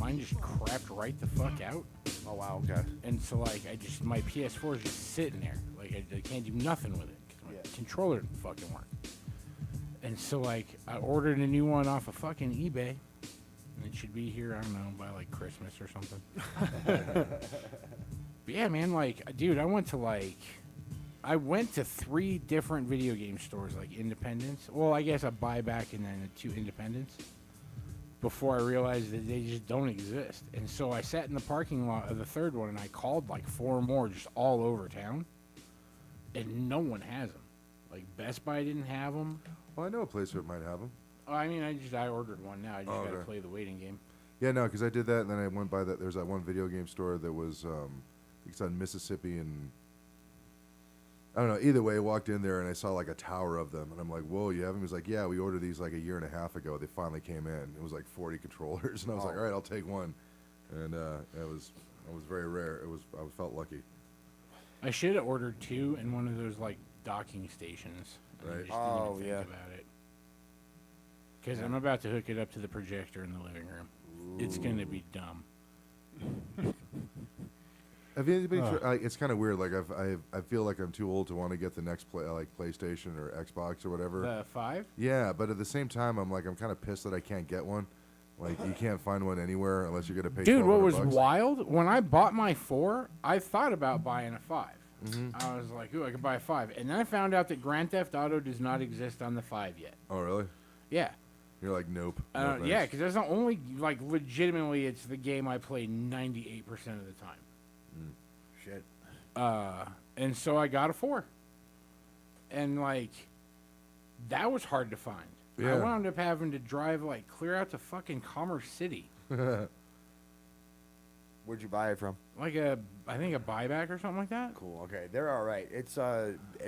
mine just crapped right the fuck out. Oh wow, okay. And so like my PS4 is just sitting there. Like I can't do nothing with it. 'Cause my controller didn't fucking work. And so like I ordered a new one off of fucking eBay. And it should be here, I don't know, by like Christmas or something. But yeah, man, like, dude, I went to 3 different video game stores, like Independence. Well, I guess a buyback and then 2 Independence. Before I realized that they just don't exist. And so I sat in the parking lot of the third one and I called like 4 more just all over town. And no one has them. Like Best Buy didn't have them. Well, I know a place that might have them. Oh, I mean, I ordered one now. I just gotta play the waiting game. Yeah, no, because I did that and then I went by that. There's that one video game store that was, it's on Mississippi and I don't know. Either way, I walked in there and I saw like a tower of them, and I'm like, "Whoa, you have them?" He was like, "Yeah, we ordered these like a year and a half ago. They finally came in. It was like 40 controllers," and I was like, "All right, I'll take one." And it was very rare. I felt lucky. I should have ordered 2 in one of those like docking stations. Right. I just didn't even think about it. Because I'm about to hook it up to the projector in the living room. Ooh. It's gonna be dumb. Have anybody? It's kind of weird. Like I feel like I'm too old to want to get the next PlayStation or Xbox or whatever. The 5? Yeah, but at the same time, I'm kind of pissed that I can't get one. Like you can't find one anywhere unless you're gonna pay. Dude, what was bucks. wild? When I bought my 4, I thought about buying a 5. Mm-hmm. I was like, ooh, I could buy a 5, and then I found out that Grand Theft Auto does not exist on the 5 yet. Oh really? Yeah. You're like, nope. Yeah, because that's the only legitimately, it's the game I play 98% of the time. Shit. And so I got a 4. And, that was hard to find. Yeah. I wound up having to drive, clear out to fucking Commerce City. Where'd you buy it from? I think a buyback or something like that. Cool. Okay, they're all right. It's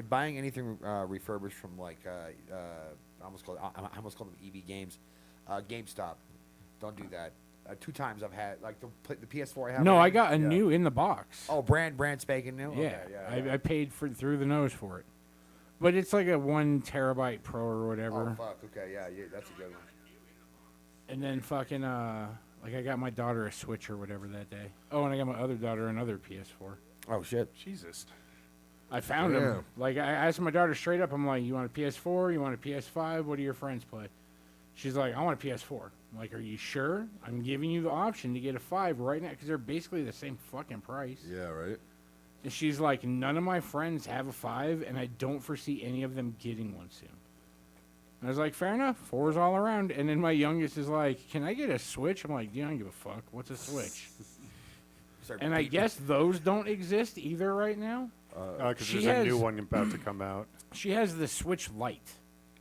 buying anything refurbished from I almost called them EB Games, GameStop. Don't do that. 2 times I've had the PS4 I have. No, I got a new in the box. Oh, brand spanking new. Yeah, Okay, yeah. I paid through the nose for it, but it's like a 1 terabyte Pro or whatever. Oh fuck. Okay, yeah, that's a good one. And then fucking I got my daughter a Switch or whatever that day. Oh, and I got my other daughter another PS4. Oh shit. Jesus. I found him. I asked my daughter straight up. I'm like, "You want a PS4? You want a PS5? What do your friends play?" She's like, "I want a PS4." I'm like, "Are you sure? I'm giving you the option to get a 5 right now because they're basically the same fucking price." Yeah, right. And she's like, "None of my friends have a 5, and I don't foresee any of them getting one soon." And I was like, "Fair enough. 4's all around." And then my youngest is like, "Can I get a Switch?" I'm like, "Yeah, I don't give a fuck. What's a Switch?" And I guess those don't exist either right now. Because there's a new one about to come out. She has the Switch Lite.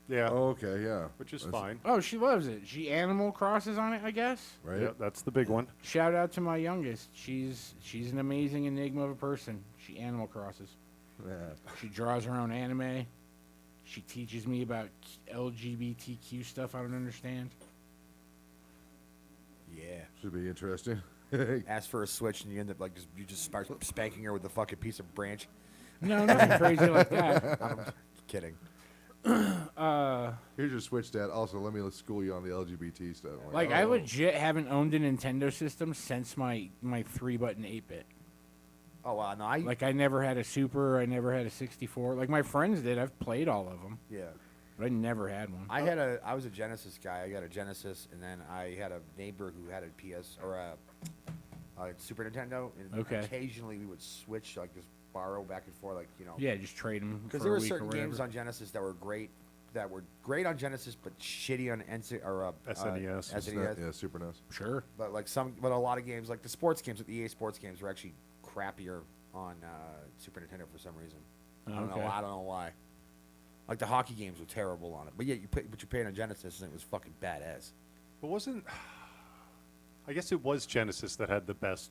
Yeah. Oh, okay, yeah. Which is fine. Oh, she loves it. She Animal Crosses on it, I guess. Right. Yeah, that's the big one. Shout out to my youngest. She's an amazing enigma of a person. She Animal Crosses. Yeah. She draws her own anime. She teaches me about LGBTQ stuff I don't understand. Yeah. Should be interesting. Ask for a Switch and you end up you just start spanking her with a fucking piece of branch. No, nothing crazy like that. I'm kidding. Here's your Switch, Dad. Also, let me school you on the LGBT stuff. I legit haven't owned a Nintendo system since my 3-button 8-bit. Oh wow, no, I never had a Super. I never had a 64. Like my friends did. I've played all of them. Yeah. But I never had one. I was a Genesis guy. I got a Genesis, and then I had a neighbor who had a PS or a Super Nintendo. And occasionally we would switch, just borrow back and forth, Yeah, just trade them. Because there were certain games on Genesis that were great on Genesis, but shitty on SNES. SNES. Yeah, Super NES. Sure. But but a lot of games, like the sports games, the EA sports games, were actually crappier on Super Nintendo for some reason. I don't know why. Like the hockey games were terrible on it, but yeah, you paid on Genesis and it was fucking badass. But I guess it was Genesis that had the best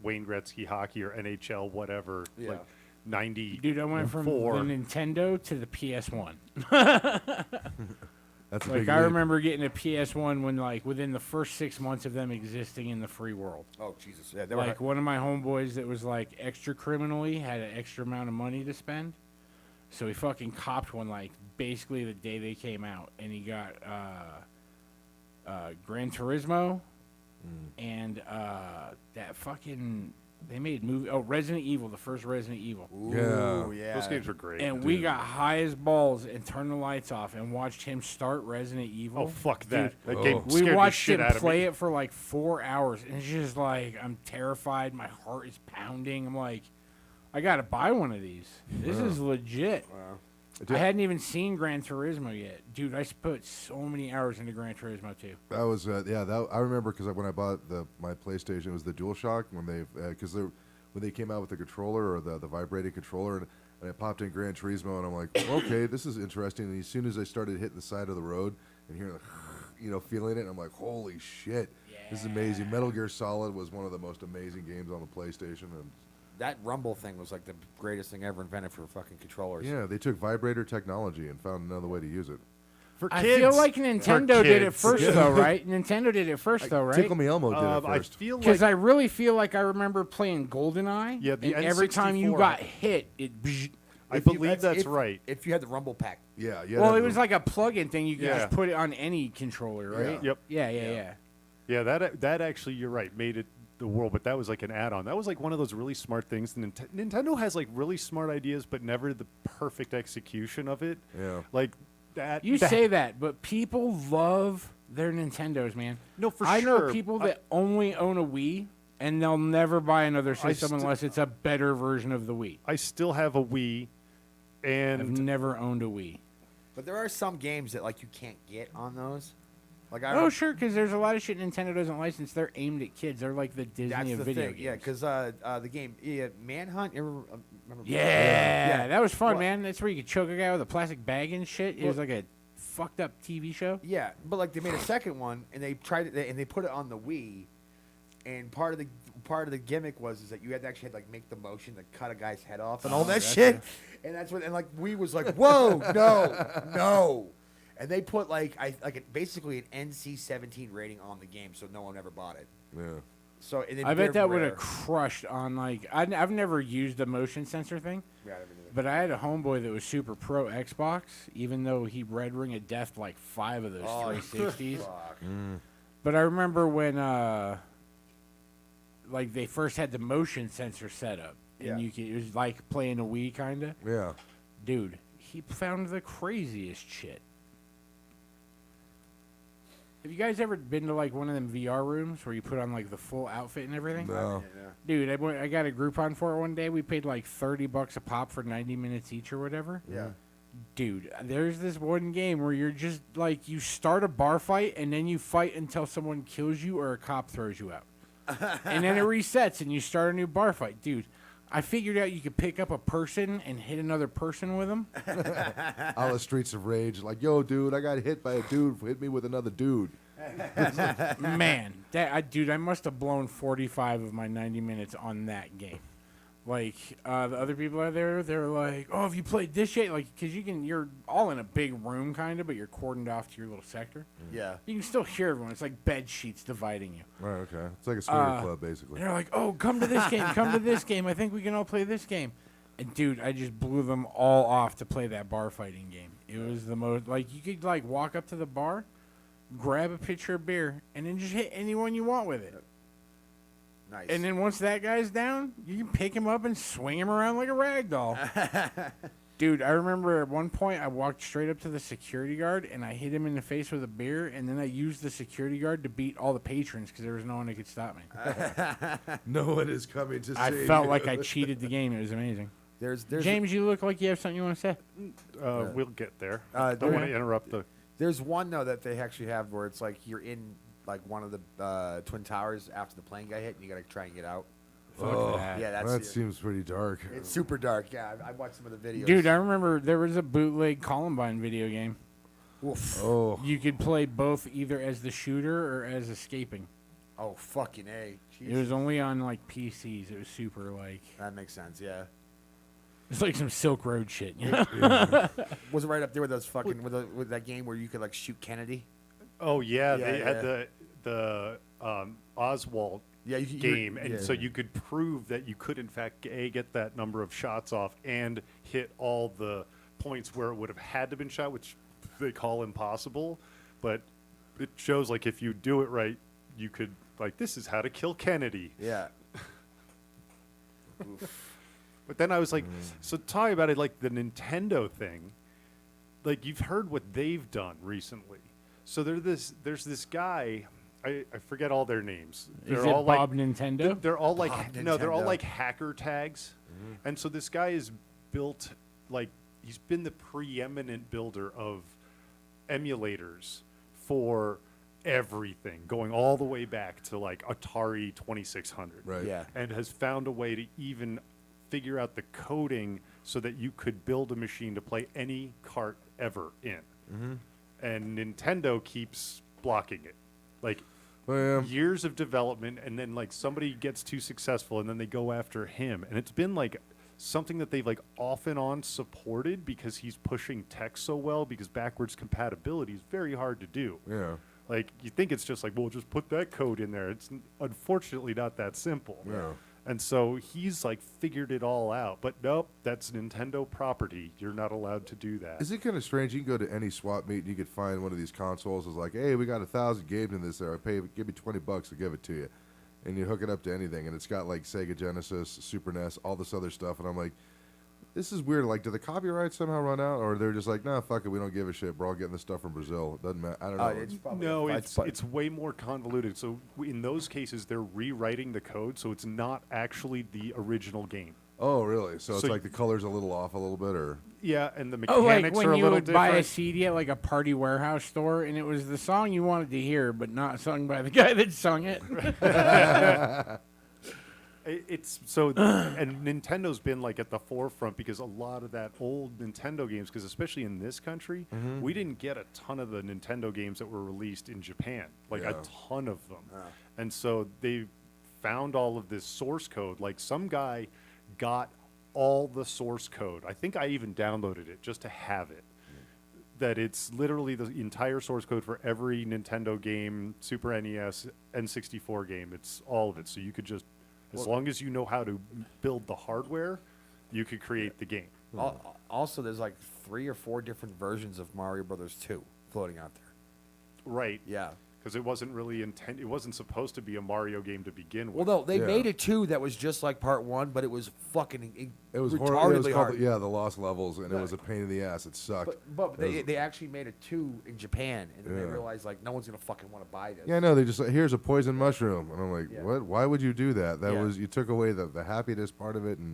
Wayne Gretzky hockey or NHL whatever. Yeah. 90. Dude, I went from the Nintendo to the PS1. That's a big I leap. remember getting a PS1 when within the first 6 months of them existing in the free world. Oh Jesus! Yeah, they were one of my homeboys that was extra criminally had an extra amount of money to spend, so he fucking copped one basically the day they came out, and he got Gran Turismo, and that fucking they made movie. Oh, Resident Evil, the first Resident Evil. Ooh, yeah. Those games were great. And we got high as balls and turned the lights off and watched him start Resident Evil. Oh, fuck that. Dude, That game we scared the watched shit him out of play me. it for like 4 hours, and it's just like I'm terrified. My heart is pounding. I'm like, I gotta buy one of these. This is legit. Wow. I hadn't even seen Gran Turismo yet, dude. I put so many hours into Gran Turismo too. That was That I remember because when I bought my PlayStation, it was the DualShock when when they came out with the controller or the vibrating controller, and I popped in Gran Turismo, and I'm like, okay, this is interesting. And as soon as I started hitting the side of the road and hearing, feeling it, I'm like, holy shit, this is amazing. Metal Gear Solid was one of the most amazing games on the PlayStation, and That rumble thing was like the greatest thing ever invented for fucking controllers. yeah, they took vibrator technology and found another way to use it. For I kids. feel like Nintendo did it kids. first, though, right? Nintendo did it first, though, right? Tickle Me Elmo did it I first. feel Because like I really feel like I remember playing GoldenEye, Yeah, the and every time you N64. got hit, it. Bzz. I If you- believe that's right. If you had the rumble pack. Yeah. Well, it was like a plug-in thing. You could Yeah. just put it on any controller, right? Yep. Yeah. Yeah, that actually, you're right, made it the world, but that was like an add-on. That was like one of those really smart things. Nintendo has like really smart ideas, but never the perfect execution of it. Yeah. Like that. You say that, but people love their Nintendos, man. No, for I know sure. people that only own a Wii, and they'll never buy another system unless it's a better version of the Wii. I still have a Wii, I've and never owned a Wii. But there are some games that like you can't get on those. Like Oh, sure, because there's a lot of shit Nintendo doesn't license. They're aimed at kids. They're like the Disney That's of the video thing. games. Yeah, because the game Manhunt. You ever remember? Yeah, that was fun, Well- man. That's where you could choke a guy with a plastic bag and shit. It was like a fucked up TV show. Yeah, but like they made a second one and they tried it and they put it on the Wii, and part of the gimmick was that you had to actually make the motion to cut a guy's head off and all that shit, and that's what like Wii was like, whoa, no, and they put basically an NC-17 rating on the game, so no one ever bought it. Yeah. So and I bet they're that would rare. have crushed on I've never used a motion sensor thing, Yeah, I never did it. but I had a homeboy that was super pro Xbox, even though he Red Ring of Death like 5 of those 360s. Fuck. But I remember when they first had the motion sensor set up, and Yeah. it was like playing a Wii kind of. Yeah. Dude, he found the craziest shit. Have you guys ever been to one of them VR rooms where you put on the full outfit and everything? No. Dude, I got a Groupon for it one day. We paid $30 a pop for 90 minutes each or whatever. Yeah. Dude, there's this one game where you're just you start a bar fight and then you fight until someone kills you or a cop throws you out. And then it resets and you start a new bar fight. Dude, I figured out you could pick up a person and hit another person with them. All the Streets of Rage, like, yo, dude, I got hit by a dude. Hit me with another dude. Man, I must have blown 45 of my 90 minutes on that game. The other people out there, they're like, "Oh, have you played this yet?" Because you're all in a big room, kind of, but you're cordoned off to your little sector. Yeah. You can still hear everyone. It's like bed sheets dividing you. Right, okay. It's like a swinger club, basically. And they're like, "Oh, come to this game. Come to this game. I think we can all play this game." And dude, I just blew them all off to play that bar fighting game. It was the most you could walk up to the bar, grab a pitcher of beer, and then just hit anyone you want with it. Nice. And then once that guy's down, you can pick him up and swing him around like a rag doll. Dude, I remember at one point I walked straight up to the security guard and I hit him in the face with a beer, and then I used the security guard to beat all the patrons because there was no one that could stop me. No one is coming to I save felt you. like I cheated the game. It was amazing. there's James, you look like you have something you want to say. we'll get there. Uh, I don't want there- to interrupt the. There's one though that they actually have where it's you're in one of the Twin Towers after the plane got hit, and you gotta try and get out. Fuck that. Yeah, That seems pretty dark. it's super dark. Yeah, I watched some of the videos. Dude, I remember there was a bootleg Columbine video game. Oof. Oh. You could play both either as the shooter or as escaping. Oh, fucking A. Jeez. It was only on PCs. It was super That makes sense. Yeah. it's like some Silk Road shit. You know? Was it right up there with those fucking with that game where you could shoot Kennedy? Oh yeah, Yeah, they yeah. had the Oswald Yeah, you game, and yeah. so you could prove that you could in fact get that number of shots off and hit all the points where it would have had to been shot, which they call impossible. But it shows if you do it right, you could Like, this is how to kill Kennedy. Yeah. But then I was like, so talking about it, like the Nintendo thing, like you've heard what they've done recently. So there's this guy, I forget all their names. Is They're it all Bob like, Nintendo? They're all like, Bob no, they're all Nintendo. like hacker tags. And so this guy is built, like, he's been the preeminent builder of emulators for everything, going all the way back to like Atari 2600. Right. Yeah. And has found a way to even figure out the coding so that you could build a machine to play any cart ever in. And Nintendo keeps blocking it. Like, Well, yeah. years of development, and then like somebody gets too successful and then they go after him, and it's been like something that they've like off and on supported because he's pushing tech so well, because backwards compatibility is very hard to do. Yeah. Like, you think it's just like, well, just put that code in there. It's unfortunately not that simple. Yeah. And so he's like figured it all out, but nope, that's Nintendo property. You're not allowed to do that. Is it kind of strange? You can go to any swap meet and you could find one of these consoles. It's like, hey, we got 1,000 games in this there. Give me $20 to give it to you, and you hook it up to anything, and it's got like Sega Genesis, Super NES, all this other stuff. And I'm like, this is weird. Like, do the copyrights somehow run out, or they're just like, nah, fuck it, we don't give a shit. We're all getting this stuff from Brazil. It doesn't matter. I don't know. It's probably No, a fight. it's way more convoluted. So in those cases, they're rewriting the code, so it's not actually the original game. Oh, really? So it's So like the color's a little off a little bit, or Yeah, and the Oh, mechanics like are when a you little would buy a different. CD at like a party warehouse store, and it was the song you wanted to hear, but not sung by the guy that sung it. It's so, and Nintendo's been like at the forefront because a lot of that old Nintendo games, because especially in this country, we didn't get a ton of the Nintendo games that were released in Japan, like Yeah. a ton of them. And so they found all of this source code. Like, some guy got all the source code. I think I even downloaded it just to have it. That it's literally the entire source code for every Nintendo game, Super NES, N64 game. It's all of it. So you could just, as long as you know how to build the hardware, you could create the game. Also, there's like 3 or 4 different versions of Mario Brothers 2 floating out there. Right. Yeah. Because it wasn't really it wasn't supposed to be a Mario game to begin Well, with. no, they Yeah. made a 2 that was just like part 1, but it was fucking it was retardedly horrible. It was hard. called, yeah, the Lost Levels, and it Right. was a pain in the ass. It sucked. But It was- they actually made a 2 in Japan, and then they Yeah. realized like no one's gonna fucking want to buy this. Yeah, no, they just like, here's a poison mushroom, and I'm like, Yeah. what? Why would you do that? That Yeah. was, you took away the happiness part of it, and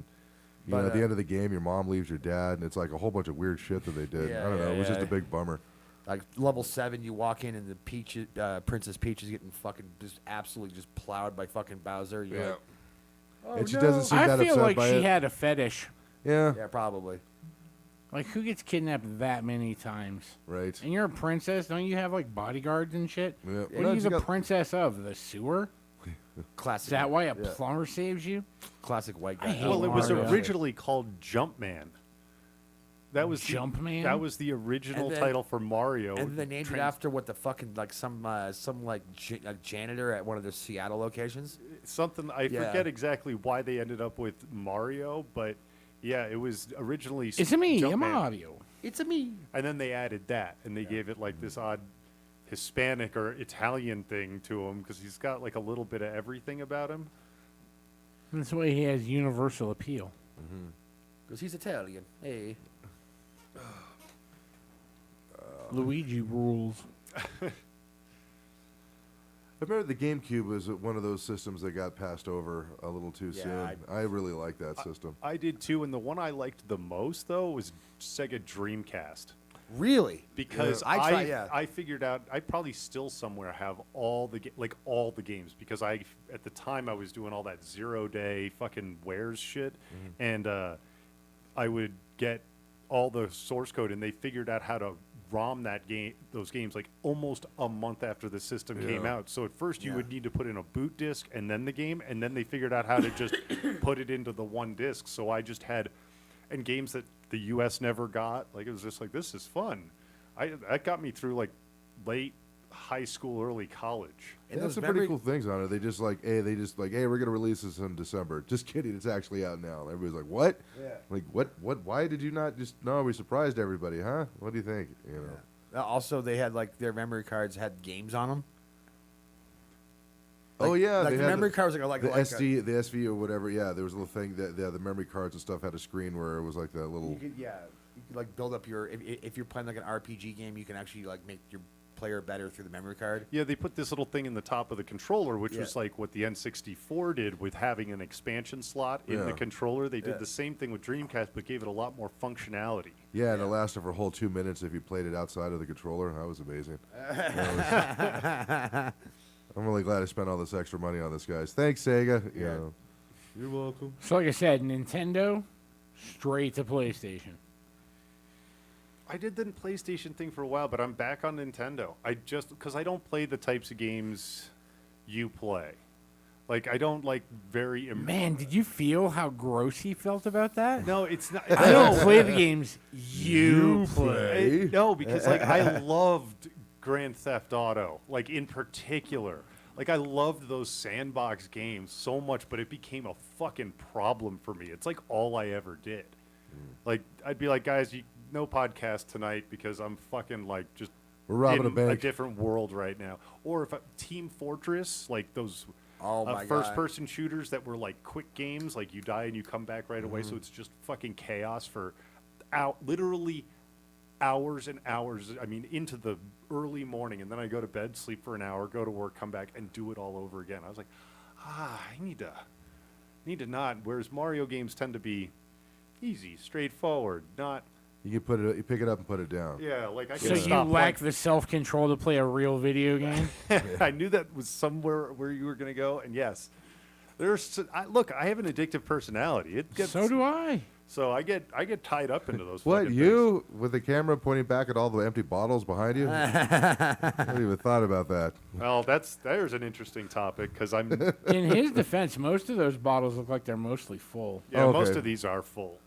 you But, know, at the end of the game, your mom leaves your dad, and it's like a whole bunch of weird shit that they did. Yeah, I don't know. yeah, It was just yeah. a big bummer. Like level 7, you walk in and the Princess Peach is getting fucking just absolutely just plowed by fucking Bowser. You're like, oh, and she no. doesn't seem I that feel upset like by she it. had a fetish. Yeah, Yeah, probably. Like, who gets kidnapped that many times? right. And you're a princess, don't you have like bodyguards and shit? Yeah. What Well, are you she the got- princess of? The sewer? Classic. Is that why a yeah. plumber saves you? Classic white guy. I hate Well, it was Mario. originally called Jumpman. That was Jumpman? That was the original And then- title for Mario. And they named it after what the fucking like some like janitor at one of their Seattle locations. Something I Yeah. forget exactly why they ended up with Mario, but yeah, it was originally It's a me, Jumpman. I'm Mario. It's a me. And then they added that, and they gave it like this odd Hispanic or Italian thing to him because he's got like a little bit of everything about him. That's why he has universal appeal. Because he's Italian. Hey. Luigi rules. I remember the GameCube was one of those systems that got passed over a little too Yeah, soon. I really like that system. I did too, and the one I liked the most though was Sega Dreamcast. Really? Because Yeah. I tried- yeah. I figured out I probably still somewhere have all the all the games because at the time I was doing all that 0-day fucking wares shit, and I would get all the source code, and they figured out how to ROM those games like almost a month after the system came Yeah. out. So at first you Yeah. would need to put in a boot disk and then the game, and then they figured out how to just put it into the one disk. So I just had and games that the US never got. Like, it was just like, this is fun. That got me through like late high school, early college. And They have those some memory- pretty cool things on it. They just like, hey, we're gonna release this in December. Just kidding, it's actually out now. And everybody's like, what? Yeah. Like, what? Why did you not just? No, we surprised everybody, huh? What do you think? You know. Also, they had like their memory cards had games on them. Oh yeah, like they the had memory cards are like the like SD, the SV or whatever. Yeah, there was a little thing that the memory cards and stuff had a screen where it was like that little. you could like build up your if you're playing like an RPG game, you can actually like make your player better through the memory card. Yeah, they put this little thing in the top of the controller, which Yeah. was like what the N64 did with having an expansion slot in the Yeah. controller. They did Yeah. the same thing with Dreamcast, but gave it a lot more functionality. Yeah, and it lasted for a whole 2 minutes if you played it outside of the controller. That was amazing. I'm really glad I spent all this extra money on this, guys. Thanks, Sega. You Yeah. know. You're welcome. So like I said, Nintendo, straight to PlayStation. I did the PlayStation thing for a while, but I'm back on Nintendo. Because I don't play the types of games you play. Like, I don't like very. Man, did you feel how gross he felt about that? No, it's not. I don't play the games you play. No, because like I loved Grand Theft Auto, like in particular. Like I loved those sandbox games so much, but it became a fucking problem for me. It's like all I ever did. Like I'd be like, guys, no podcast tonight because I'm fucking like just We're robbing in a bank. different world right now. Or if Team Fortress, like those Oh my God. first-person shooters that were like quick games, like you die and you come back right away, so it's just fucking chaos for literally hours and hours. I mean, into the early morning, and then I go to bed, sleep for an hour, go to work, come back, and do it all over again. I was like, I need to not. Whereas Mario games tend to be easy, straightforward, not. You can you pick it up and put it down. Yeah, like I So can you stop lack the self-control to play a real video game? I knew that was somewhere where you were going to go, and yes, look. I have an addictive personality. It gets So do I. So I get tied up into those. What, fucking you with the camera pointing back at all the empty bottles behind you? I hadn't even thought about that. things. Well, there's an interesting topic because I'm. In his defense, most of those bottles look like they're mostly full. Yeah, Okay. most of these are full.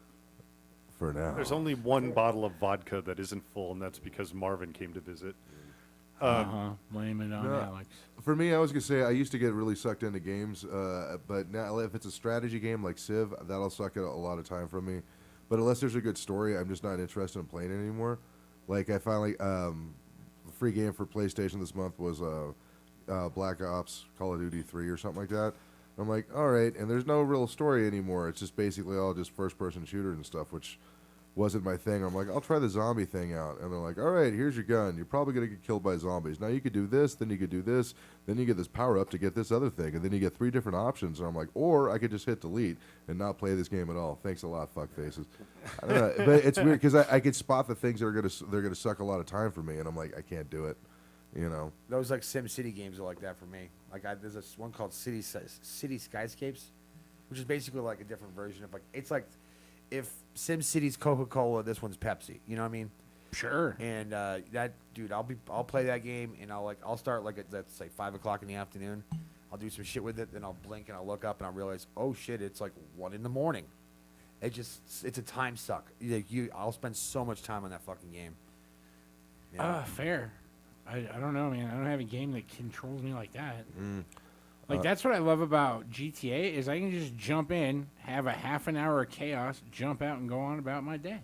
For now. There's only one bottle of vodka that isn't full, and that's because Marvin came to visit. Blame it on No. Alex. For me, I was gonna say I used to get really sucked into games, but now if it's a strategy game like Civ, that'll suck a lot of time from me. But unless there's a good story, I'm just not interested in playing it anymore. Like I finally, the free game for PlayStation this month was Black Ops Call of Duty 3 or something like that. I'm like, all right, and there's no real story anymore. It's just basically all just first-person shooters and stuff, which wasn't my thing. I'm like, I'll try the zombie thing out. And they're like, all right, here's your gun. You're probably going to get killed by zombies. Now you could do this, then you could do this, then you get this power-up to get this other thing, and then you get 3 different options. And I'm like, or I could just hit delete and not play this game at all. Thanks a lot, fuck faces. I don't know, but it's weird because I could spot the things that are they're gonna suck a lot of time for me, and I'm like, I can't do it. You know. Those like Sim City games are like that for me. Like there's this one called City Skyscapes, which is basically like a different version of like it's like if Sim City's Coca-Cola, this one's Pepsi. You know what I mean? Sure. And that dude, I'll play that game and I'll start like at let's say 5 o'clock in the afternoon. I'll do some shit with it, then I'll blink and I'll look up and I'll realize, oh shit, it's like 1 in the morning. It's a time suck. I'll spend so much time on that fucking game. You know? Fair. I don't know, man. I don't have a game that controls me like that. Like, that's what I love about GTA is I can just jump in, have a half an hour of chaos, jump out, and go on about my day.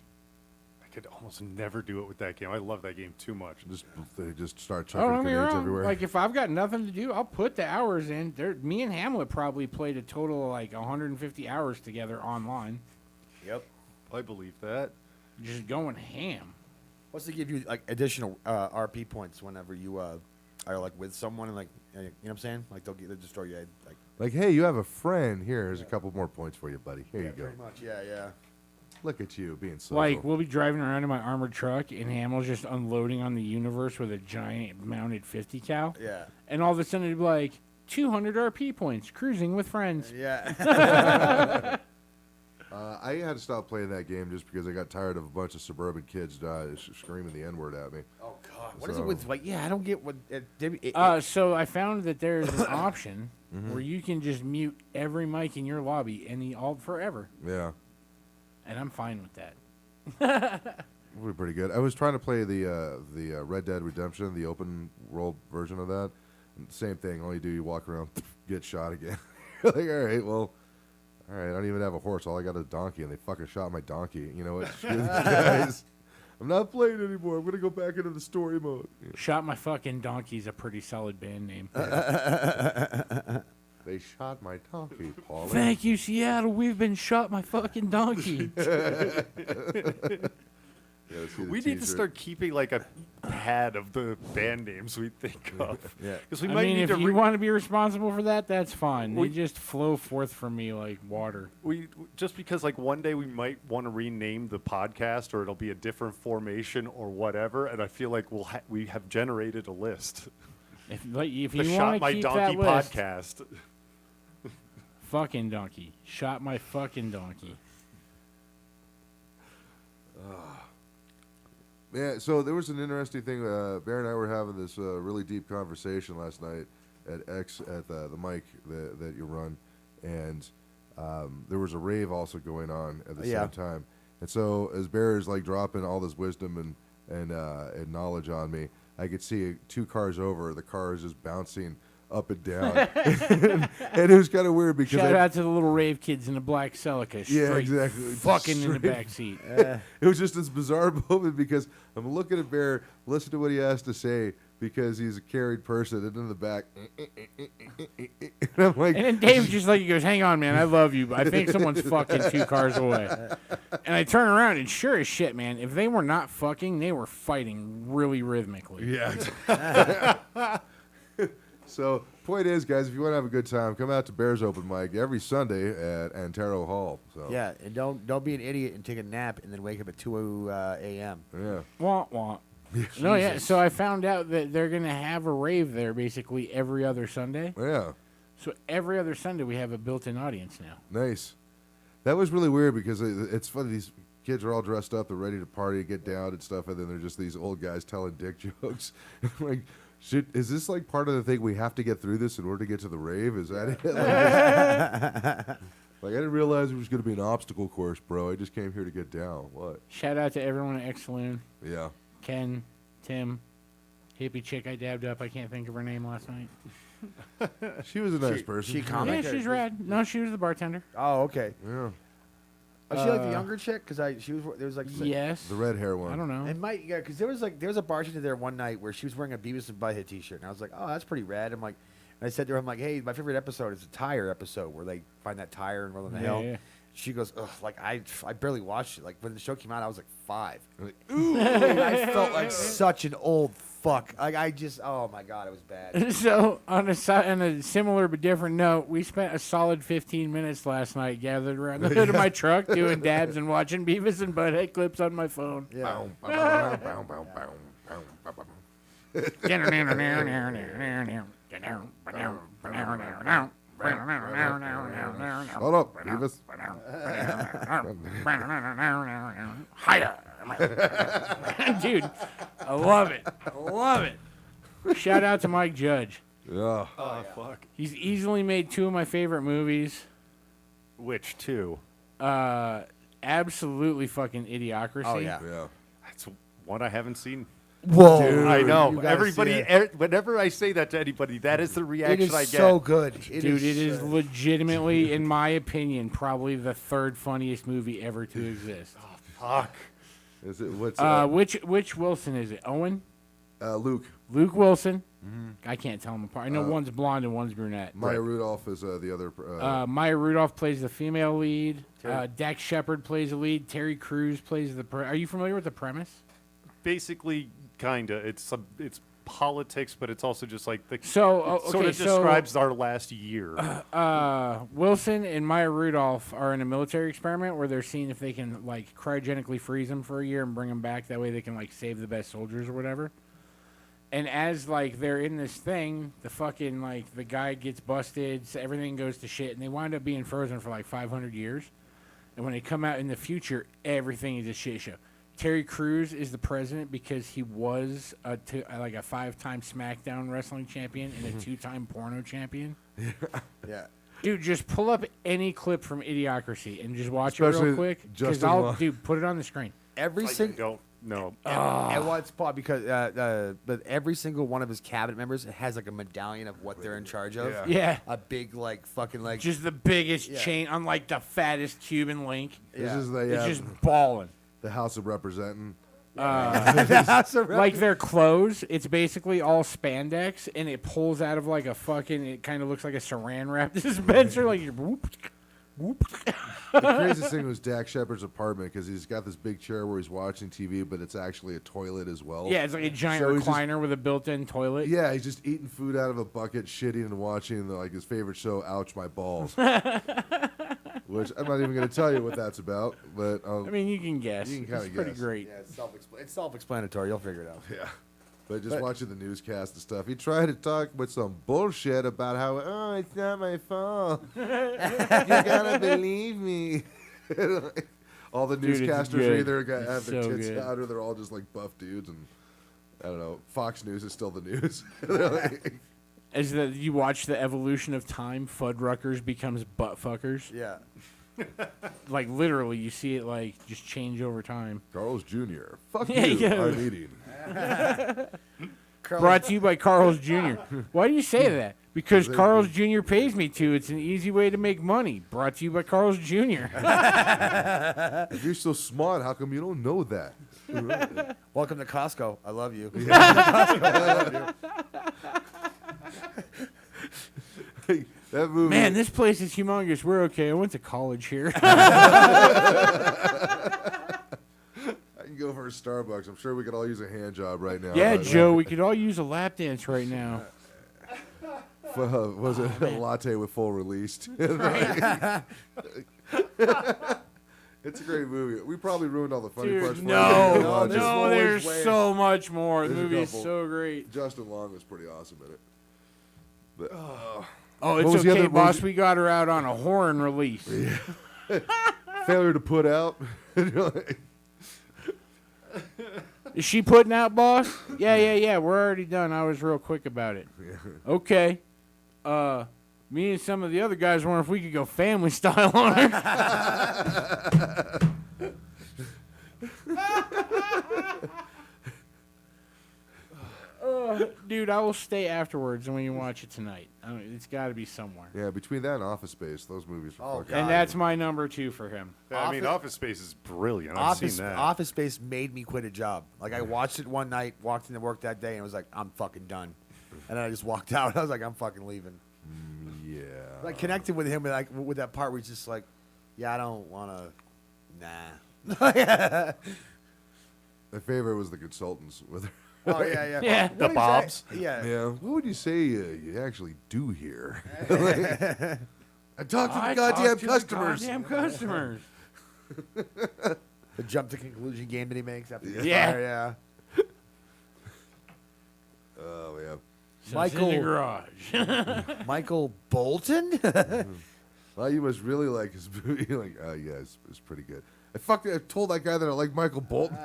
I could almost never do it with that game. I love that game too much. They just start Oh, chucking don't get me grenades wrong. everywhere. Like, if I've got nothing to do, I'll put the hours in. Me and Hamlet probably played a total of like 150 hours together online, Yep. I believe that. just going ham. What's to give you like additional RP points whenever you are like with someone and like you know what I'm saying? Like they'll destroy your head. Like hey, you have a friend. Here's a couple more points for you, buddy. Here you go. pretty much. Yeah. Look at you being social. Like, we'll be driving around in my armored truck, and Hamlet's just unloading on the universe with a giant mounted 50 cal. Yeah. And all of a sudden, it'd be like, 200 RP points, cruising with friends. Yeah. I had to stop playing that game just because I got tired of a bunch of suburban kids screaming the N-word at me. Oh God. What is it with like? Yeah, I don't get what. So I found that there's an option where you can just mute every mic in your lobby all forever. Yeah, And I'm fine with that. would be pretty good. I was trying to play the Red Dead Redemption, the open world version of that. And same thing. All you do, you walk around, get shot again. You're like, all right, well, all right. I don't even have a horse. All I got is a donkey, and they fucking shot my donkey. You know what? Screw these guys. I'm not playing anymore. I'm gonna go back into the story mode. Yeah. Shot My Fucking Donkey's a pretty solid band name. They shot my donkey, Paul. Thank you, Seattle. We've been shot my fucking donkey. We need to start keeping like a pad of the band names we think of. Yeah. Because we I might mean, need if to. you want to be responsible for that, that's fine. We- They just flow forth from me like water. We just because like one day we might want to rename the podcast or it'll be a different formation or whatever, and I feel like we have generated a list. If The you Shot want to My keep Donkey that list, podcast. fucking donkey. Shot my fucking donkey. Yeah, so there was an interesting thing. Bear and I were having this really deep conversation last night at the mic that you run, and there was a rave also going on at the same time. And so as Bear is like dropping all this wisdom and knowledge on me, I could see 2 cars over. The car is just bouncing up and down, and it was kind of weird because Shout out to the little rave kids in the black Celica. Yeah, exactly. Fucking in the Straight- back seat. it was just this bizarre moment because I'm looking at Bear, listen to what he has to say because he's a carried person, and in the back, and I'm like, And then Dave just like, he goes, hang on, man, I love you, but I think someone's fucking 2 cars away. And I turn around, and sure as shit, man, if they were not fucking, they were fighting really rhythmically. yeah. So, point is, guys, if you want to have a good time, come out to Bears Open Mic every Sunday at Antero Hall. So, Yeah, and don't be an idiot and take a nap and then wake up at 2 a.m. yeah. Wah, wah. No, yeah, so I found out that they're going to have a rave there basically every other Sunday. Yeah. So every other Sunday we have a built-in audience now. Nice. That was really weird because it's funny. These kids are all dressed up. They're ready to party, get down and stuff, and then they're just these old guys telling dick jokes. Like, is this like part of the thing we have to get through this in order to get to the rave? Is that it? Like, I didn't realize it was going to be an obstacle course, bro. I just came here to get down. What? Shout out to everyone at X Saloon. Yeah. Ken, Tim, hippie chick I dabbed up. I can't think of her name last night. She was a nice person. she Yeah, commented. she's rad. No, she was the bartender. Oh, okay. Yeah. Was she like the younger chick? Because there was like Yes. The red hair one. I don't know. And because there was a bartender there one night where she was wearing a Beavis and Butthead T-shirt, and I was like, oh, that's pretty rad. And I said to her, I'm like, hey, my favorite episode is the tire episode where they find that tire and roll in the hill. Yeah. She goes, ugh, like I barely watched it. Like when the show came out, I was like 5. Ooh, I felt like such an old fuck. Like oh my god, it was bad. So on a similar but different note, we spent a solid 15 minutes last night gathered around the hood of my truck doing dabs and watching Beavis and Butthead clips on my phone. Yeah. Hold up, Beavis. Hiya. Dude, I love it. I love it. Shout out to Mike Judge. Yeah. Oh, fuck. He's easily made 2 of my favorite movies. Which two? Absolutely fucking Idiocracy. Oh yeah. Yeah. That's one I haven't seen. Whoa. I know. You gotta Everybody, see it. whenever I say that to anybody, that is the It reaction is I get. so good. Dude, it is legitimately, in my opinion, probably the 3rd funniest movie ever to exist. Fuck. Is it what's Which Wilson is it? Owen? Luke? Luke Wilson? I can't tell them apart. I know one's blonde and one's brunette. Maya Rudolph is the other. Maya Rudolph plays the female lead. Dax Shepard plays the lead. Terry Crews plays the. Are you familiar with the premise? Basically, kinda. It's politics, but it's also just like the. So it sort of describes our last year. Wilson and Maya Rudolph are in a military experiment where they're seeing if they can like cryogenically freeze them for a year and bring them back. That way they can like save the best soldiers or whatever. And as like they're in this thing, the fucking like the guy gets busted, so everything goes to shit, and they wind up being frozen for like 500 years. And when they come out in the future, everything is a shit show. Terry Crews is the president because he was like a 5-time SmackDown wrestling champion and a 2-time porno champion. Yeah. Dude, just pull up any clip from Idiocracy and just watch it Especially real quick. Because Justin dude, put it on the screen. Every I single. don't know. And what's Paul because but every single one of his cabinet members has like a medallion of what they're in charge of. Yeah. Yeah. A big like fucking like. Just the biggest Yeah. chain on like the fattest Cuban link. This Yeah. is the It's just balling. the House of Representing. That's a like their clothes, it's basically all spandex, and it pulls out of like a fucking. It kind of looks like a Saran wrap dispenser. Like you're whoop, whoop. The craziest thing was Dak Shepard's apartment because he's got this big chair where he's watching TV, but it's actually a toilet as well. Yeah, it's like a giant So he's just- recliner with a built-in toilet. Yeah, he's just eating food out of a bucket, shitting and watching like his favorite show, Ouch My Balls. Which I'm not even going to tell you what that's about, but I mean, you can guess. You can kinda it's pretty guess. great. Yeah, it's self-explanatory. You'll figure it out. yeah. But just watching the newscast and stuff, he tried to talk with some bullshit about how, oh, it's not my fault. You gotta believe me. All the Dude, it's newscasters good. either have It's their so tits good. out or they're all just like buff dudes, and I don't know. Fox News is still the news. They're like, As you watch the evolution of time, Fuddruckers becomes butt fuckers. Yeah. Like literally, you see it like just change over time. Carl's Jr. Fuck Yeah, you. yeah. I'm eating. Brought to you by Carl's Jr. Why do you say that? Because Carl's Jr. pays me to. It's an easy way to make money. Brought to you by Carl's Jr. If you're so smart, how come you don't know that? Welcome to Costco. I love you. That movie. Man, this place is humongous. We're okay. I went to college here. I can go for a Starbucks. I'm sure we could all use a hand job right now. Yeah, But, Joe, we could all use a lap dance right now. was it a latte with full released? It's a great movie. We probably ruined all the funny parts. Dude, for everybody to watch it. no, there's so much more. The There's a movie is couple. so great. Justin Long was pretty awesome in it. But, Oh, What it's was the okay, other- what was boss. We got her out on a horn release. failure to put out. Is she putting out, boss? Yeah. We're already done. I was real quick about it. Okay. Me and some of the other guys wondering if we could go family style on her. Dude, I will stay afterwards when you watch it tonight. It's got to be somewhere. Yeah, between that and Office Space, those movies are Oh, fucking. God. And that's my number 2 for him. I mean, Office- Office Space is brilliant. I've seen that. Office Space made me quit a job. Like I watched it one night, walked into work that day, and was like, I'm fucking done. And then I just walked out. I was like, I'm fucking leaving. Yeah. I connected with him with that part where he's just like, yeah, I don't want to. Nah. My favorite was The Consultants with her. Oh yeah. Yeah. What The is that? Bobs? Yeah. Yeah. What would you say you actually do here? I talk to the I goddamn talk to the customers. Goddamn customers. The jump to conclusion game that he makes after the Yeah. fire, yeah. Oh yeah. So it's in the Michael- garage. Michael Bolton. Well, you must really like his movie. You're like, oh yeah, it's pretty good. I told that guy that I like Michael Bolton.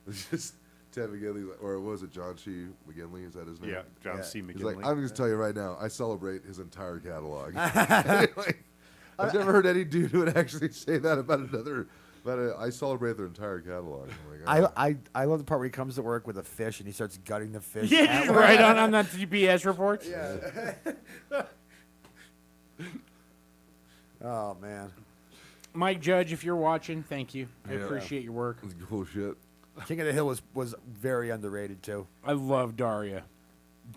It's just Ted McGinley, or was it John C. McGinley? Is that his name? Yeah, John Yeah. C. He's like, McGinley. I'm going to tell you right now, I celebrate his entire catalog. Like, I've never heard any dude who would actually say that about another. I celebrate their entire catalog. I'm like, oh. I love the part where he comes to work with a fish and he starts gutting the fish. Yeah, at just work. right on that GPS reports. Yeah. Oh man. Mike Judge, if you're watching, thank you. I Yeah. appreciate your work. It's cool shit. King of the Hill was very underrated too. I love Daria.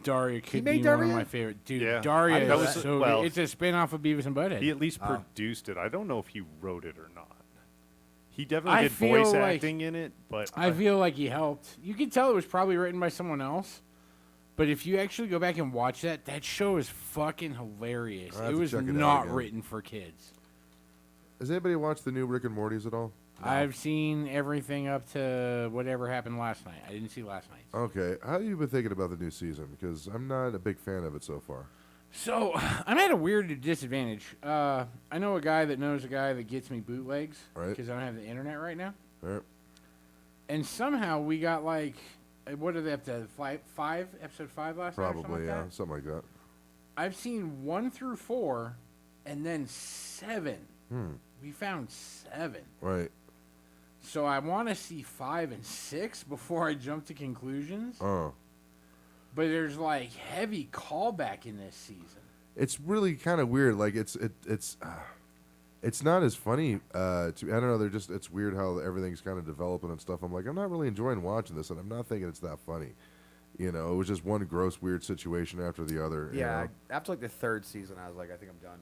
Daria could made be one Daria? of my favorite. Dude, Yeah. Daria I know is that. so Well, good. It's a spin-off of Beavis and Butthead. He at least produced it. I don't know if he wrote it or not. He I definitely did feel voice like- acting in it, but I feel like he helped. You can tell it was probably written by someone else. But if you actually go back and watch that show is fucking hilarious. I'll have It to was check it out not again. written for kids. Has anybody watched the new Rick and Morty's at all? I've seen everything up to whatever happened last night. I didn't see last night. Okay. How have you been thinking about the new season? Because I'm not a big fan of it so far. So, I'm at a weird disadvantage. I know a guy that knows a guy that gets me bootlegs Right. because I don't have the internet right now. All right. And somehow we got like, what are they up to? Episode 5 last night or something Probably, like yeah. that? Something like that. I've seen 1 through 4 and then 7. We found 7. Right. So I want to see 5 and 6 before I jump to conclusions. Oh. But there's like heavy callback in this season. It's really kind of weird. Like It's not as funny. I don't know. It's weird how everything's kind of developing and stuff. I'm like, I'm not really enjoying watching this, and I'm not thinking it's that funny. You know, it was just one gross, weird situation after the other. Yeah, You after like the third season, I was like, I think I'm done.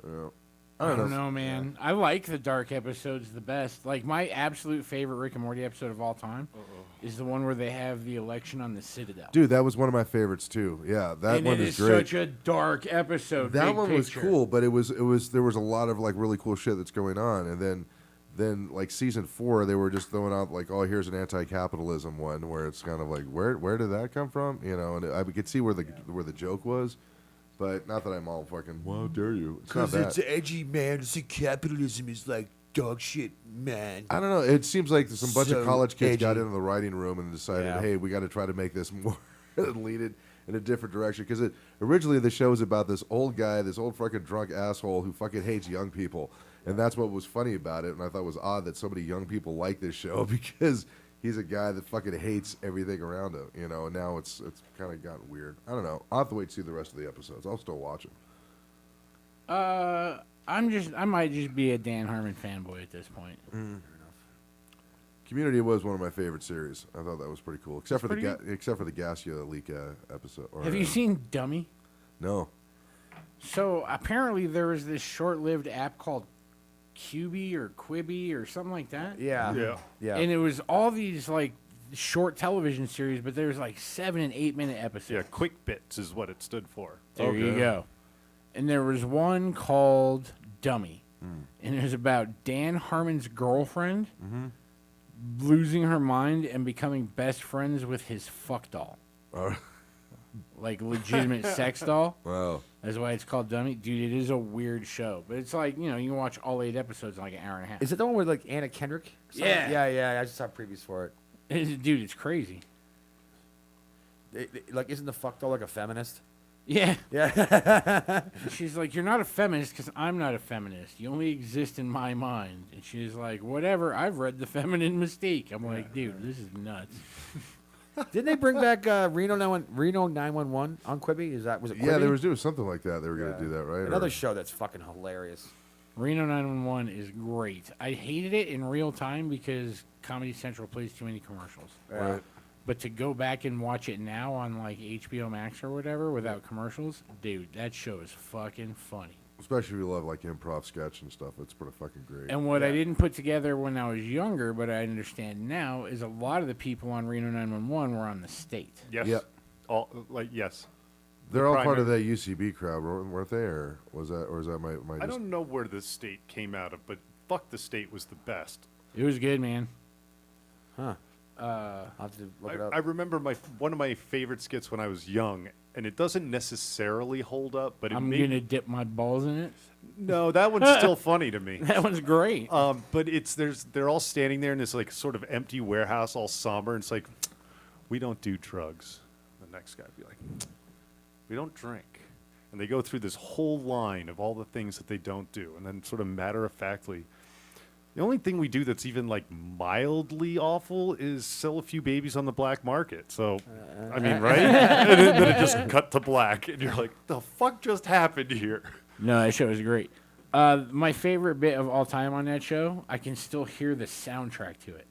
know? I don't know, man. I like the dark episodes the best. Like, my absolute favorite Rick and Morty episode of all time is the one where they have the election on the Citadel. Dude, that was one of my favorites too. Yeah, that and one it is is great. such a dark episode. That big one was picture. cool, but there was a lot of like really cool shit that's going on, and then like season 4, they were just throwing out like, oh, here's an anti-capitalism one where it's kind of like, where did that come from? You know, and I could see where the joke was, but not that I'm all fucking, well, how dare you? It's not that. edgy, man. It's capitalism is like dog shit, man. I don't know. It seems like some bunch of So college kids got edgy. into the writing room and decided, Yeah. hey, we got to try to make this more lead it in a different direction. Because originally the show was about this old guy, this old fucking drunk asshole who fucking hates young people. And that's what was funny about it. And I thought it was odd that so many young people like this show because he's a guy that fucking hates everything around him. You know, and now it's kind of gotten weird. I don't know. I'll have to wait to see the rest of the episodes. I'll still watch them. I might just be a Dan Harmon fanboy at this point. Community was one of my favorite series. I thought that was pretty cool, except for pretty except for the Gassia leak episode. Or, Have you seen Dummy? No. So apparently there was this short-lived app called QB or Quibi or something like that. Yeah. And it was all these like short television series, but there was like 7 and 8 minute episodes. Yeah, Quick Bits is what it stood for. There you go. And there was one called Dummy. And it was about Dan Harmon's girlfriend losing her mind and becoming best friends with his fuck doll. Like legitimate sex doll. Wow. That's why it's called Dummy. Dude, it is a weird show. But it's like, you know, you can watch all 8 episodes in like an hour and a half. Is it the one with like Anna Kendrick? Yeah. Yeah. I just saw previews for it. Dude, it's crazy. Like, isn't the fuck doll like a feminist? Yeah. Yeah. She's like, you're not a feminist because I'm not a feminist. You only exist in my mind. And she's like, whatever. I've read The Feminine Mystique. I'm like, dude, this is nuts. Didn't they bring back Reno 911 on Quibi? Was it Quibi? Yeah, they were doing something like that. They were going Yeah. to do that, right? Another Or- show that's fucking hilarious. Reno 911 is great. I hated it in real time because Comedy Central plays too many commercials. Right. But to go back and watch it now on like HBO Max or whatever without commercials, dude, that show is fucking funny. Especially if you love like improv sketch and stuff. It's pretty fucking great. And what I didn't put together when I was younger, but I understand now, is a lot of the people on Reno 911 were on the state. Yes. Yep. Yes. They're all part of primary- that UCB crowd, weren't they? Or is that my I just- don't know where the state came out of, but fuck the state was the best. It was good, man. Huh. I'll have to look it up. I remember one of my favorite skits when I was young, and it doesn't necessarily hold up, but I'm going to dip my balls in it. No, that one's still funny to me. That one's great. But they're all standing there in this like sort of empty warehouse, all somber, and it's like, we don't do drugs. The next guy would be like, we don't drink. And they go through this whole line of all the things that they don't do, and then sort of matter-of-factly, the only thing we do that's even like mildly awful is sell a few babies on the black market. So, I mean, right? And then it just cut to black, and you're like, the fuck just happened here? No, that show was great. My favorite bit of all time on that show, I can still hear the soundtrack to it.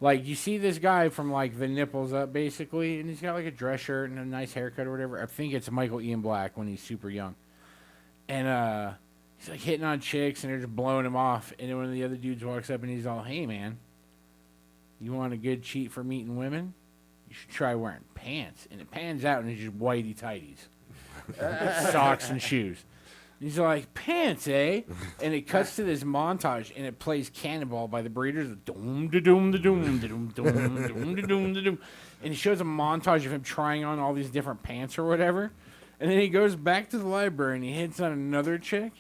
Like, you see this guy from, like, the nipples up, basically, and he's got, like, a dress shirt and a nice haircut or whatever. I think it's Michael Ian Black when he's super young. And he's, like, hitting on chicks, and they're just blowing him off. And then one of the other dudes walks up, and he's all, hey, man, you want a good cheat for meeting women? You should try wearing pants. And it pans out, and it's just whitey-tighties. Socks and shoes. He's like, pants, eh? And it cuts to this montage, and it plays Cannonball by the Breeders. Doom, da doom, da doom, da doom, doom, da doom, da doom, da doom. And he shows a montage of him trying on all these different pants or whatever. And then he goes back to the library, and he hits on another chick,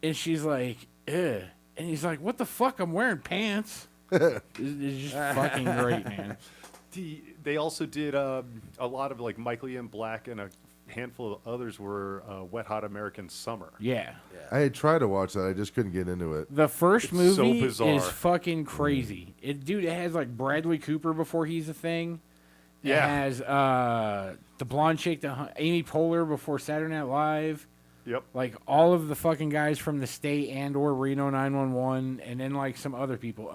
and she's like, ugh. And he's like, what the fuck? I'm wearing pants. It's just fucking great, man. They also did a lot of like Michael Ian Black and a handful of others were Wet Hot American Summer. Yeah. I had tried to watch that. I just couldn't get into it. The first It's so movie bizarre. is fucking crazy. It has like Bradley Cooper before he's a thing. Yeah. It has the blonde chick, Amy Poehler before Saturday Night Live. Yep. Like all of the fucking guys from the state and or Reno 911, and then like some other people.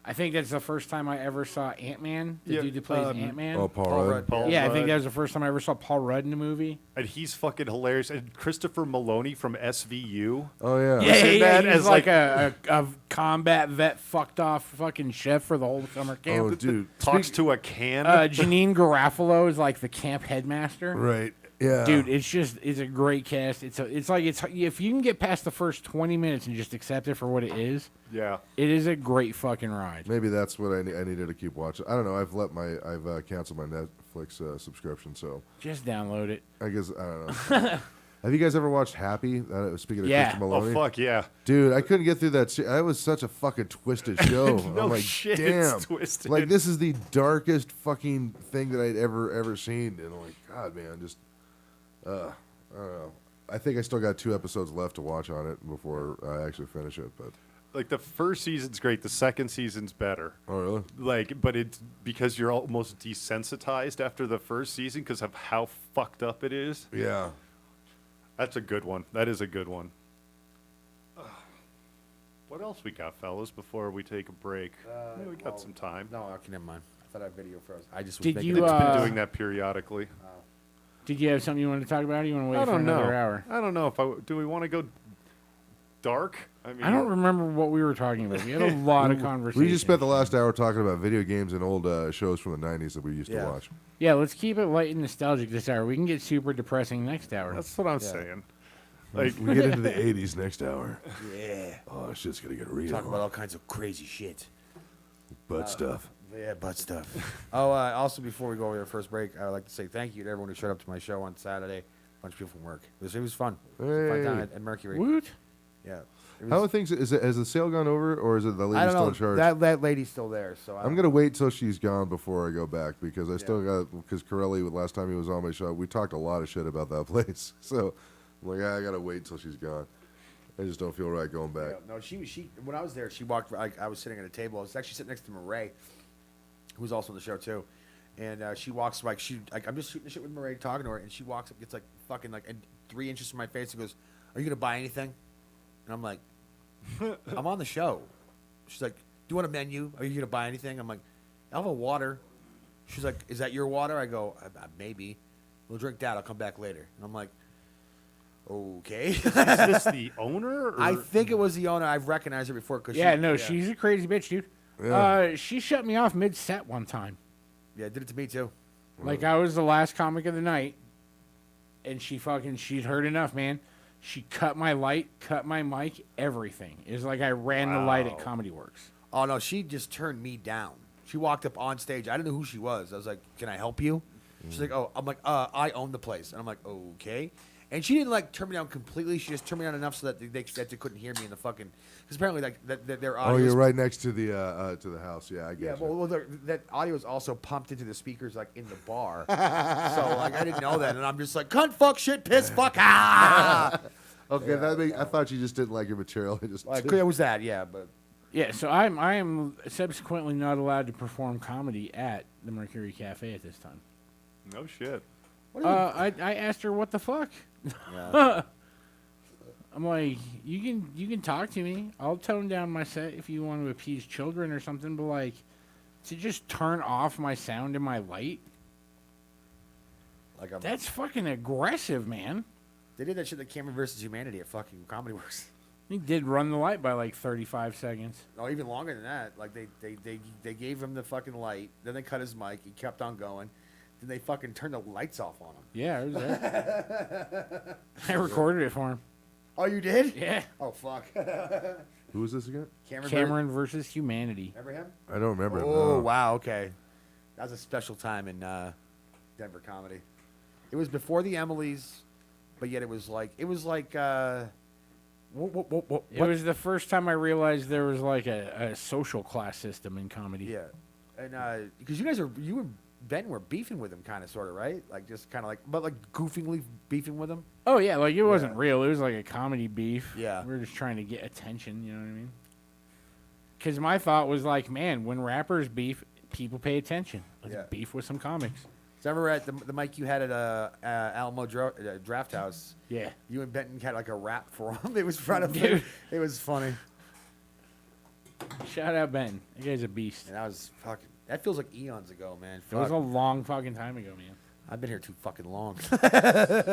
I think that's the first time I ever saw Ant-Man, the dude that plays Ant-Man. Oh, Paul Rudd. Paul Yeah, I Rudd. think that was the first time I ever saw Paul Rudd in a movie. And he's fucking hilarious. And Christopher Maloney from SVU. Oh yeah. in that he's as, like like- a combat vet, fucked off fucking chef for the whole summer camp. Oh, dude. Talks to a can. Janine Garofalo is like the camp headmaster. Right. Yeah. Dude, it's a great cast. It's if you can get past the first 20 minutes and just accept it for what it is, Yeah. it is a great fucking ride. Maybe that's what I needed to keep watching. I don't know. I've canceled my Netflix subscription, so Just download it. I guess I don't know. Have you guys ever watched Happy? Speaking of Yeah. Christopher Oh, Maloney. fuck yeah. Dude, I couldn't get through that. That was such a fucking twisted show. No I'm like, shit, damn. it's twisted. Like, this is the darkest fucking thing that I'd ever seen. And I'm like, God, man, just, I don't know. I think I still got 2 episodes left to watch on it before I actually finish it. But Like, the first season's great. The second season's better. oh, really? Like, but it's because you're almost desensitized after the first season because of how fucked up it is. Yeah. That's a good one. That is a good one. What else we got, fellas, before we take a break? Yeah, we got some time. No, okay, never mind. I thought our video froze. I just was Did making you, It's it. been doing that periodically. Did you have something you wanted to talk about? Or you want to wait I for don't know. another hour? I don't know if do we want to go dark? mean, I don't remember what we were talking about. We had a lot of conversation. We just spent the last hour talking about video games and old shows from the 90s that we used to Yeah. watch. Yeah, let's keep it light and nostalgic this hour. We can get super depressing next hour. That's what I'm Yeah. saying. Like, We get into the 80s next hour. Yeah. Oh, shit's going to get real. Talk about all kinds of crazy shit. butt stuff. Yeah, butt stuff. Also, before we go over the first break, I would like to say thank you to everyone who showed up to my show on Saturday. A bunch of people from work. It was fun. It was a fun time Hey. at Mercury. Woot. Yeah. It How are was, things? Has the sale gone over, or is it the I lady don't still know. in charge? That lady's still there, so I'm gonna wait till she's gone before I go back because I still got because Corelli last time he was on my show we talked a lot of shit about that place. So I'm like I gotta wait till she's gone. I just don't feel right going back. No, she. When I was there, she walked. I was sitting at a table. I was actually sitting next to Murray, who's also on the show too. And she walks I'm just shooting the shit with Murray, talking to her, and she walks up, gets like fucking like 3 inches from my face, and goes, "Are you gonna buy anything?" And I'm like, "I'm on the show." She's like, "Do you want a menu? Are you gonna buy anything?" I'm like, "I'll have a water." She's like, "Is that your water?" I go, "Maybe. We'll drink that. I'll come back later." And I'm like, "Okay." is this the owner? Or? I think it was the owner. I've recognized her before. Cause She's a crazy bitch, dude. Yeah. She shut me off mid-set one time. Yeah, did it to me too. Like, I was the last comic of the night, and she'd heard enough, man. She cut my light, cut my mic, everything. It was like I ran the light at Comedy Works. Oh no, she just turned me down. She walked up on stage. I didn't know who she was. I was like, "Can I help you?" She's like, "Oh," I'm like, "I own the place," and I'm like, "Okay." And she didn't like turn me down completely. She just turned me down enough so that they couldn't hear me in the fucking. Because apparently, like their audio. Oh, you're right next to the house. Yeah, I Yeah, get you. well, that audio is also pumped into the speakers like in the bar. So like I didn't know that, and I'm just like, "Cunt, fuck, shit, piss, fuck, ah." Okay, I thought you just didn't like your material. I just Like it was that, yeah, but. Yeah, so I am subsequently not allowed to perform comedy at the Mercury Cafe at this time. No shit. I asked her what the fuck. Yeah. I'm like, you can talk to me. I'll tone down my set if you want to appease children or something, but like to just turn off my sound and my light, Like that's fucking aggressive, man. they did that shit like Cameron versus Humanity at fucking Comedy Works. He did run the light by like 35 seconds. No, even longer than that. Like they gave him the fucking light, then they cut his mic. He kept on going. Then they fucking turned the lights off on him. Yeah, I was there. I recorded it for him. Oh, you did? Yeah. Oh fuck. Who was this again? Cameron versus Humanity. Remember him? I don't remember. him, Oh no. wow. Okay. That was a special time in Denver comedy. It was before the Emily's, but yet it was like It was the first time I realized there was like a social class system in comedy. Yeah, and because you and Ben were beefing with him, kind of, sort of, right? Like just kind of like, but like goofingly beefing with him. Oh yeah, like it wasn't Yeah. real. It was like a comedy beef. Yeah. We were just trying to get attention. You know what I mean? Because my thought was like, man, when rappers beef, people pay attention. Let's Yeah. beef with some comics. So I remember at the mic you had at Alamo Draft House. Yeah. You and Benton had like a rap for him. It was front of Dude. It was funny. Shout out Ben. That guy's a beast. And that was fucking. That feels like eons ago, man. It was Fuck. a long fucking time ago, man. I've been here too fucking long.